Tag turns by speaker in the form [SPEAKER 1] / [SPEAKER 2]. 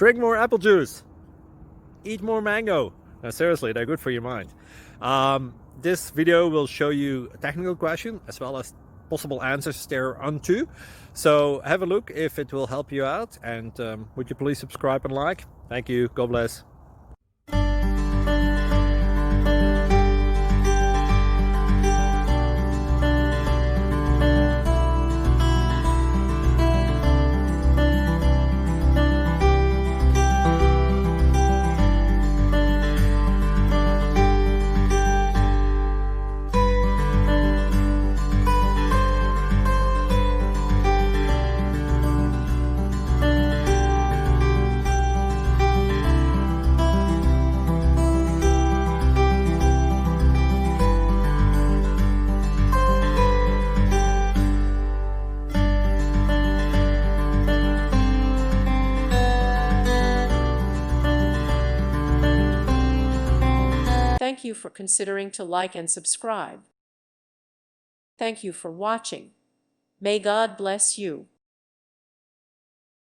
[SPEAKER 1] Drink more apple juice. Eat more mango. Seriously, they're good for your mind. This video will show you a technical question as well as possible answers thereunto. So have a look if it will help you out, and would you please subscribe and like? Thank you. God bless.
[SPEAKER 2] Thank you for considering to like and subscribe. Thank you for watching. May God bless you.